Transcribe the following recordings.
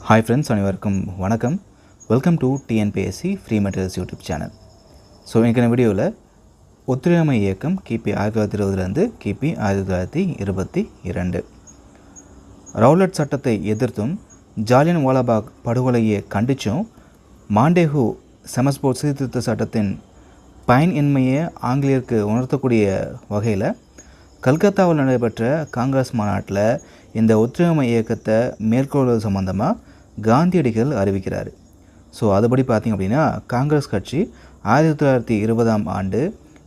Hi friends, அனைவருக்கும் வணக்கம். Welcome to TNPSC free materials YouTube channel. So இன்றைக்கான வீடியோவில் ஒத்துழையாமை இயக்கம் கிபி 1920 கிபி 1922 ரவுலட் சட்டத்தை எதிர்த்தும் ஜாலியன் வாலாபாக் படுகொலையை கண்டித்தும் மாண்டேகு செமஸ்போர்ட் சீர்திருத்த சட்டத்தின் பயனின்மையை ஆங்கிலேயருக்கு உணர்த்தக்கூடிய வகையில் கல்கத்தாவில் நடைபெற்ற காங்கிரஸ் மாநாட்டில் இந்த ஒத்துழையாமை இயக்கத்தை மேற்கொள்வது சம்பந்தமாக காந்தியடிகள் அறிவிக்கிறார். ஸோ அதுபடி பார்த்திங்க அப்படின்னா காங்கிரஸ் கட்சி 1920ஆம் ஆண்டு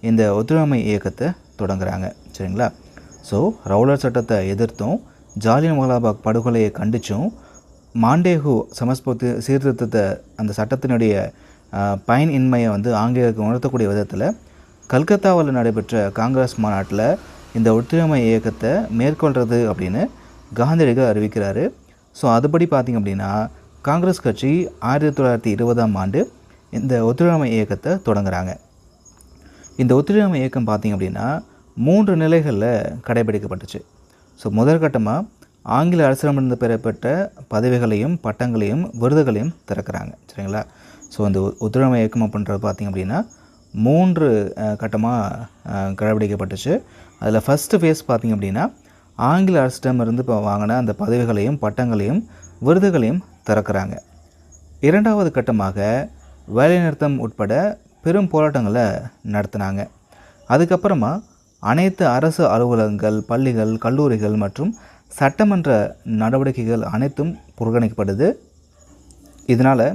இந்த ஒத்துழையாமை இயக்கத்தை தொடங்குறாங்க. சரிங்களா? ஸோ ரவுலட் சட்டத்தை எதிர்த்தும் ஜாலியன் வாலாபாக் படுகொலையை கண்டித்தும் மாண்டேகு செமஸ்போர்ட் சீர்திருத்தத்தை அந்த சட்டத்தினுடைய பயனின்மையை ஆங்கிலேயருக்கு உணர்த்தக்கூடிய விதத்தில் கல்கத்தாவில் நடைபெற்ற காங்கிரஸ் மாநாட்டில் இந்த ஒத்துழையாமை இயக்கத்தை மேற்கொள்கிறது அப்படின்னு காந்தியடிகள் அறிவிக்கிறாரு. ஸோ அதுபடி பார்த்திங்க அப்படின்னா காங்கிரஸ் கட்சி 1920ஆம் ஆண்டு இந்த ஒத்துழையாமை இயக்கத்தை தொடங்குறாங்க. இந்த ஒத்துழையாமை இயக்கம் பார்த்திங்க அப்படின்னா 3 நிலைகளில் கடைபிடிக்கப்பட்டுச்சு. ஸோ முதற்கட்டமாக ஆங்கில அரசிடமிருந்து பெறப்பட்ட பதவிகளையும் பட்டங்களையும் விருதுகளையும் திறக்கிறாங்க. சரிங்களா? ஸோ அந்த ஒத்துழையாமை இயக்கம் அப்படின்றது பார்த்திங்க அப்படின்னா 3 கட்டமாக கடைபிடிக்கப்பட்டுச்சு. அதில் ஃபஸ்ட்டு ஃபேஸ் பார்த்திங்க அப்படின்னா ஆங்கில அரசிடமிருந்து இப்போ வாங்கின அந்த பதவிகளையும் பட்டங்களையும் விருதுகளையும் திறக்கிறாங்க. 2வது கட்டமாக வேலைநிறுத்தம் உட்பட பெரும் போராட்டங்களை நடத்தினாங்க. அதுக்கப்புறமா அனைத்து அரசு அலுவலகங்கள், பள்ளிகள், கல்லூரிகள் மற்றும் சட்டமன்ற நடவடிக்கைகள் அனைத்தும் புறக்கணிக்கப்படுது. இதனால்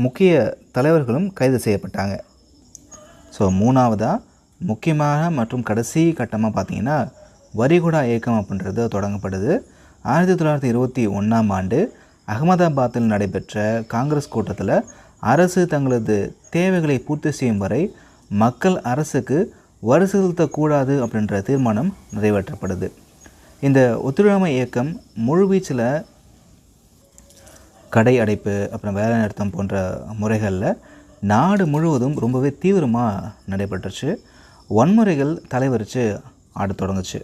முக்கிய தலைவர்களும் கைது செய்யப்பட்டாங்க. ஸோ 3வதாக முக்கியமான மற்றும் கடைசி கட்டமாக பார்த்திங்கன்னா வரிகுடா இயக்கம் அப்படின்றது தொடங்கப்படுது. 1921ஆம் ஆண்டு அகமதாபாத்தில் நடைபெற்ற காங்கிரஸ் கூட்டத்தில் அரசு தங்களது தேவைகளை பூர்த்தி செய்யும் வரை மக்கள் அரசுக்கு வரி செலுத்தக்கூடாது அப்படின்ற தீர்மானம் நிறைவேற்றப்படுது. இந்த ஒத்துழையாமை இயக்கம் முழுவீச்சில் கடை அடைப்பு அப்புறம் வேலை நிறுத்தம் போன்ற முறைகளில் நாடு முழுவதும் ரொம்பவே தீவிரமாக நடைபெற்றுச்சு. வன்முறைகள் தலைவரித்து ஆட தொடங்குச்சு.